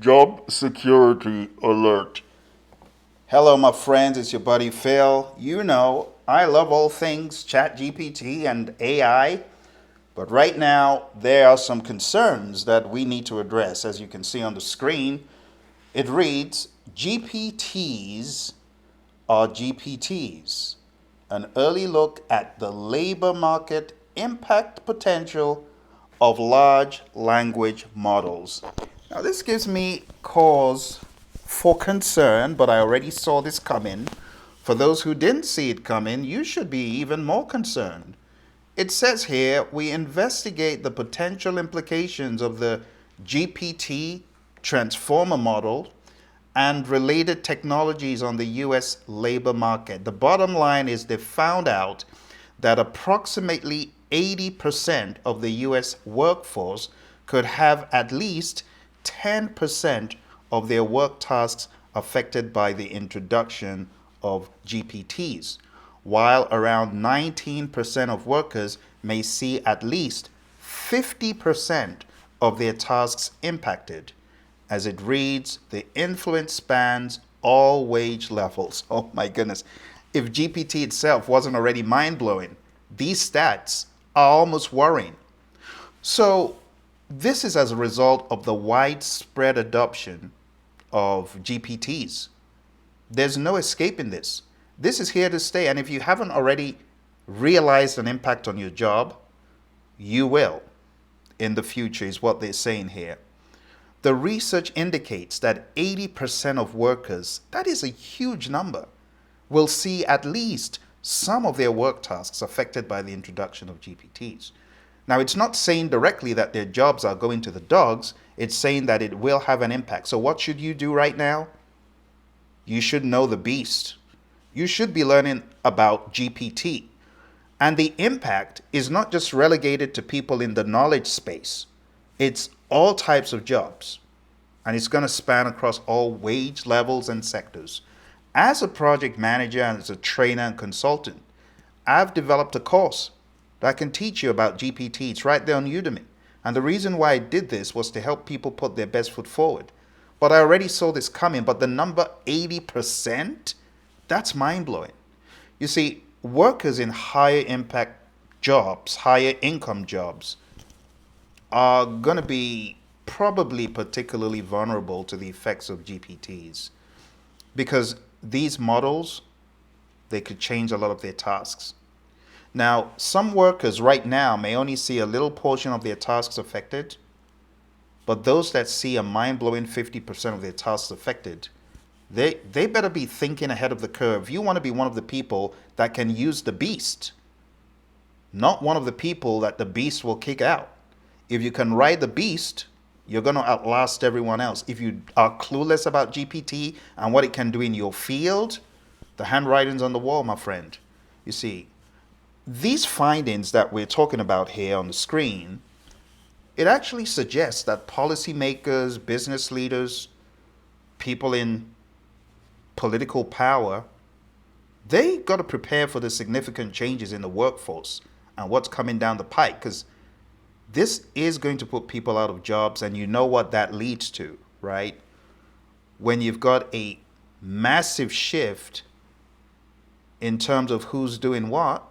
Job security alert. Hello, my friends. It's your buddy Phil. You know, I love all things ChatGPT and AI, but right now there are some concerns that we need to address. As you can see on the screen, it reads GPTs are GPTs, an early look at the labor market impact potential of large language models. Now, this gives me cause for concern, but I already saw this coming. For those who didn't see it coming, you should be even more concerned. It says here we investigate the potential implications of the GPT transformer model and related technologies on the US labor market. The bottom line is they found out that approximately 80% of the US workforce could have at least 10% of their work tasks affected by the introduction of GPTs, while around 19% of workers may see at least 50% of their tasks impacted. As it reads, the influence spans all wage levels. Oh my goodness. If GPT itself wasn't already mind blowing, these stats are almost worrying. So, this is as a result of the widespread adoption of GPTs. There's no escaping this. This is here to stay. And if you haven't already realized an impact on your job, you will in the future, is what they're saying here. The research indicates that 80% of workers, that is a huge number, will see at least some of their work tasks affected by the introduction of GPTs. Now, it's not saying directly that their jobs are going to the dogs, it's saying that it will have an impact. So, what should you do right now? You should know the beast. You should be learning about GPT. And the impact is not just relegated to people in the knowledge space, it's all types of jobs. And it's going to span across all wage levels and sectors. As a project manager and as a trainer and consultant, I've developed a course that can teach you about GPT. It's right there on Udemy. And the reason why I did this was to help people put their best foot forward. But I already saw this coming. But the number 80%, that's mind blowing. You see, workers in higher impact jobs, higher income jobs, are going to be probably particularly vulnerable to the effects of GPTs because these models, they could change a lot of their tasks. Now, some workers right now may only see a little portion of their tasks affected, but those that see a mind-blowing 50% of their tasks affected, they better be thinking ahead of the curve. You want to be one of the people that can use the beast, not one of the people that the beast will kick out. If you can ride the beast, you're going to outlast everyone else. If you are clueless about GPT and what it can do in your field, the handwriting's on the wall, my friend. You see, these findings that we're talking about here on the screen, it actually suggests that policymakers, business leaders, people in political power, they got to prepare for the significant changes in the workforce and what's coming down the pike, because this is going to put people out of jobs, and you know what that leads to, right? When you've got a massive shift in terms of who's doing what,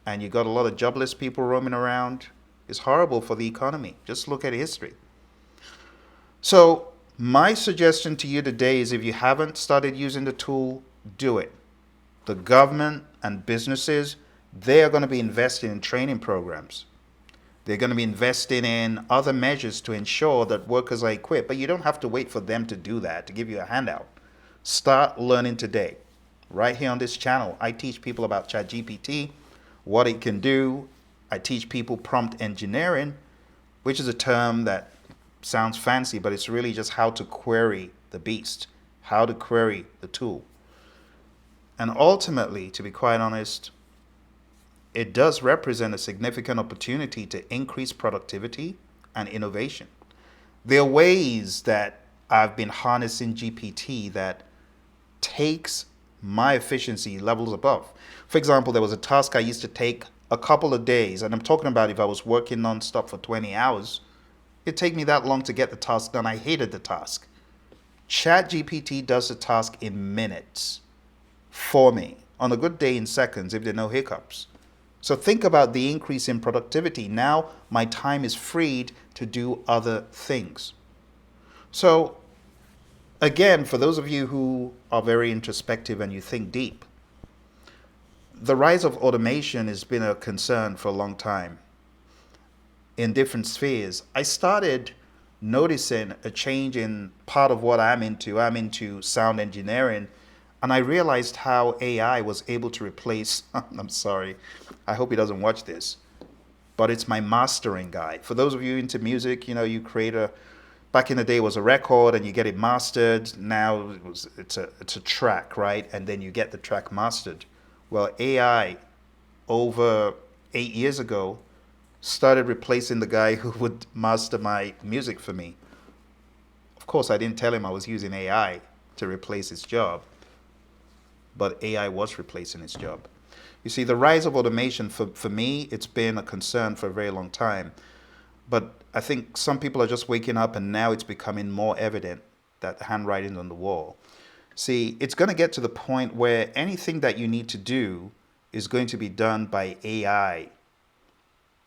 and you got a lot of jobless people roaming around, it's horrible for the economy. Just look at history. So my suggestion to you today is if you haven't started using the tool, do it. The government and businesses, they are going to be investing in training programs. They're going to be investing in other measures to ensure that workers are equipped. But you don't have to wait for them to do that, to give you a handout. Start learning today. Right here on this channel, I teach people about ChatGPT, what it can do. I teach people prompt engineering, which is a term that sounds fancy, but it's really just how to query the beast, how to query the tool. And ultimately, to be quite honest, it does represent a significant opportunity to increase productivity and innovation. There are ways that I've been harnessing GPT that takes my efficiency levels above. For example, there was a task I used to take a couple of days, and I'm talking about if I was working nonstop for 20 hours, It'd take me that long to get the task done. I hated the task. ChatGPT does the task in minutes for me. On a good day, in seconds, if there are no hiccups. So think about the increase in productivity. Now my time is freed to do other things. So, again, for those of you who are very introspective and you think deep, the rise of automation has been a concern for a long time in different spheres. I started noticing a change in part of what I'm into. I'm into sound engineering, and I realized how AI was able to replace. I'm sorry, I hope he doesn't watch this, but it's my mastering guy. For those of you into music, you create a. Back in the day, it was a record and you get it mastered. Now it's a track, right? And then you get the track mastered. Well, AI over 8 years ago started replacing the guy who would master my music for me. Of course, I didn't tell him I was using AI to replace his job, but AI was replacing his job. You see, the rise of automation, for me, it's been a concern for a very long time. But I think some people are just waking up and now it's becoming more evident that the handwriting's on the wall. See, it's going to get to the point where anything that you need to do is going to be done by AI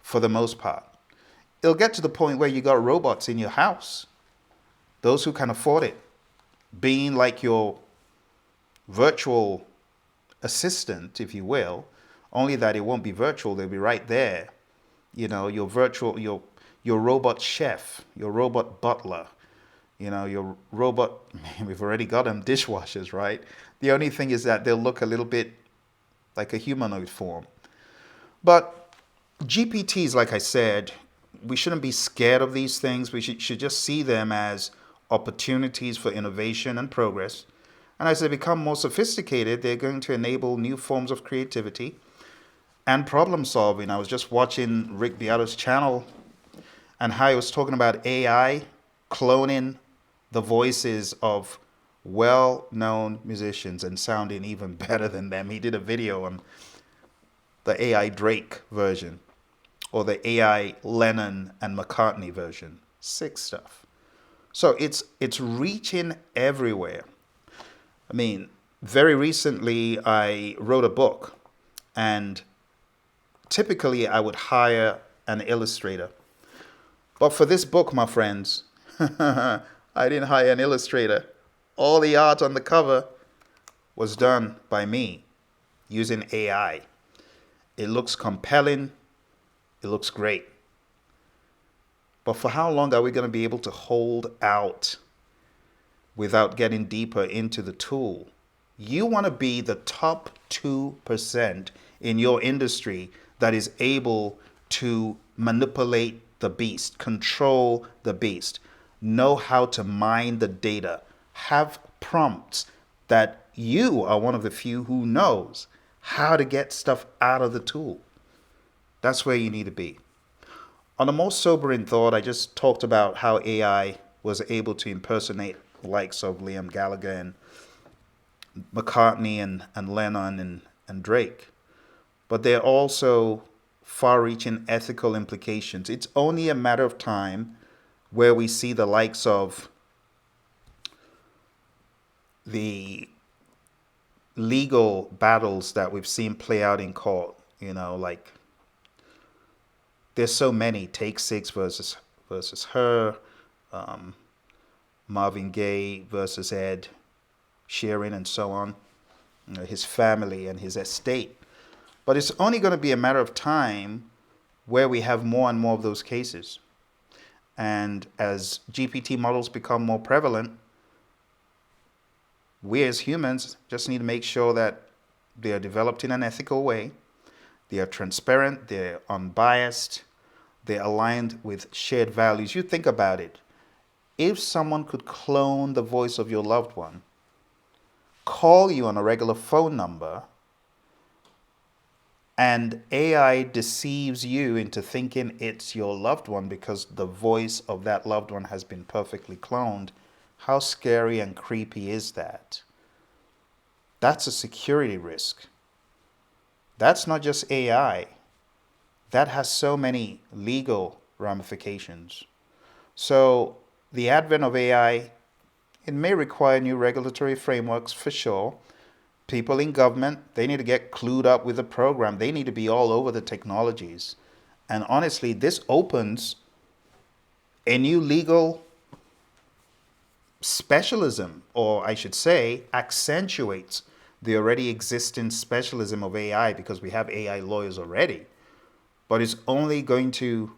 for the most part. It'll get to the point where you got robots in your house, those who can afford it, being like your virtual assistant, if you will, only that it won't be virtual, they'll be right there. Your virtual, your robot chef, your robot butler, your robot, we've already got them, dishwashers, right? The only thing is that they'll look a little bit like a humanoid form. But GPTs, like I said, we shouldn't be scared of these things. We should just see them as opportunities for innovation and progress. And as they become more sophisticated, they're going to enable new forms of creativity and problem solving. I was just watching Rick Beato's channel and how he was talking about AI cloning the voices of well-known musicians and sounding even better than them. He did a video on the AI Drake version or the AI Lennon and McCartney version. Sick stuff. So it's reaching everywhere. I mean, very recently I wrote a book, and typically I would hire an illustrator. But for this book, my friends, I didn't hire an illustrator. All the art on the cover was done by me using AI. It looks compelling. It looks great. But for how long are we going to be able to hold out without getting deeper into the tool? You want to be the top 2% in your industry that is able to manipulate the beast, control the beast, know how to mine the data, have prompts that you are one of the few who knows how to get stuff out of the tool. That's where you need to be. On a more sobering thought, I just talked about how AI was able to impersonate the likes of Liam Gallagher and McCartney and Lennon and Drake. But there are also far-reaching ethical implications. It's only a matter of time where we see the likes of the legal battles that we've seen play out in court. Like there's so many. Take Six versus her, Marvin Gaye versus Ed Sheeran, and so on. His family and his estate. But it's only going to be a matter of time where we have more and more of those cases. And as GPT models become more prevalent, we as humans just need to make sure that they are developed in an ethical way, they are transparent, they're unbiased, they're aligned with shared values. You think about it. If someone could clone the voice of your loved one, call you on a regular phone number, and AI deceives you into thinking it's your loved one because the voice of that loved one has been perfectly cloned, how scary and creepy is that? That's a security risk. That's not just AI. That has so many legal ramifications. So the advent of AI, it may require new regulatory frameworks for sure. People in government, they need to get clued up with the program. They need to be all over the technologies. And honestly, this opens a new legal specialism, or I should say, accentuates the already existing specialism of AI because we have AI lawyers already. But it's only going to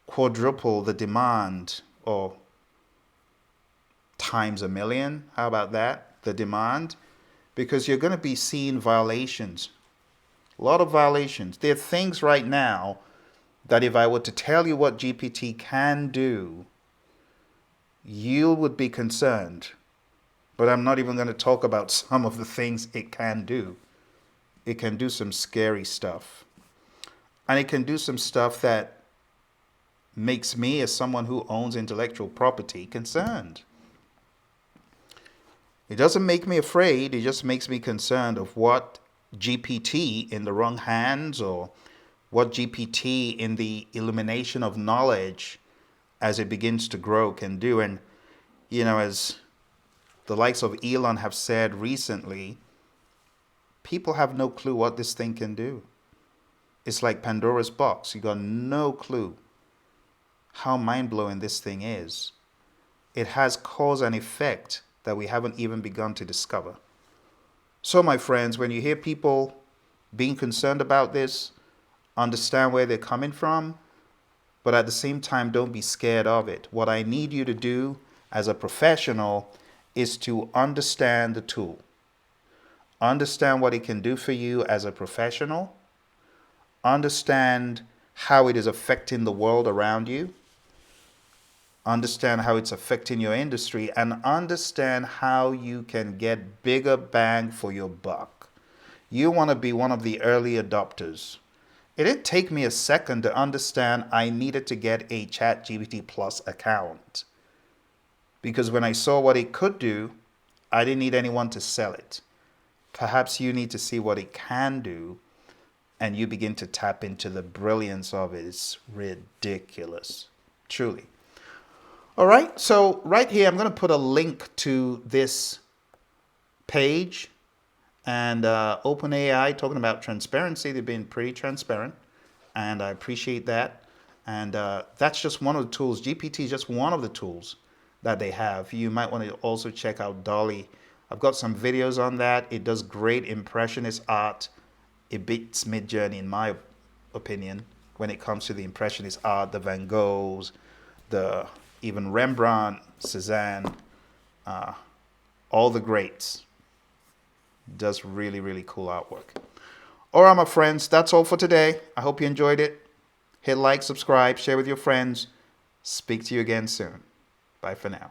quadruple the demand, or times a million. How about that? The demand, because you're going to be seeing violations, a lot of violations. There are things right now that if I were to tell you what GPT can do, you would be concerned. But I'm not even going to talk about some of the things it can do. It can do some scary stuff. And it can do some stuff that makes me, as someone who owns intellectual property, concerned. It doesn't make me afraid, it just makes me concerned of what GPT in the wrong hands, or what GPT in the illumination of knowledge as it begins to grow can do. And, as the likes of Elon have said recently, people have no clue what this thing can do. It's like Pandora's box. You got no clue how mind-blowing this thing is. It has cause and effect that we haven't even begun to discover. So, my friends, when you hear people being concerned about this, understand where they're coming from, but at the same time, don't be scared of it. What I need you to do as a professional is to understand the tool. Understand what it can do for you as a professional. Understand how it is affecting the world around you. Understand how it's affecting your industry, and understand how you can get bigger bang for your buck. You want to be one of the early adopters. It didn't take me a second to understand I needed to get a ChatGPT Plus account, because when I saw what it could do, I didn't need anyone to sell it. Perhaps you need to see what it can do, and you begin to tap into the brilliance of it. It's ridiculous, truly. All right, so right here, I'm going to put a link to this page, and OpenAI talking about transparency. They've been pretty transparent, and I appreciate that. And that's just one of the tools. GPT is just one of the tools that they have. You might want to also check out Dolly. I've got some videos on that. It does great impressionist art. It beats Midjourney, in my opinion, when it comes to the impressionist art, the Van Goghs, the even Rembrandt, Cézanne, all the greats. Does really, really cool artwork. All right, my friends, that's all for today. I hope you enjoyed it. Hit like, subscribe, share with your friends. Speak to you again soon. Bye for now.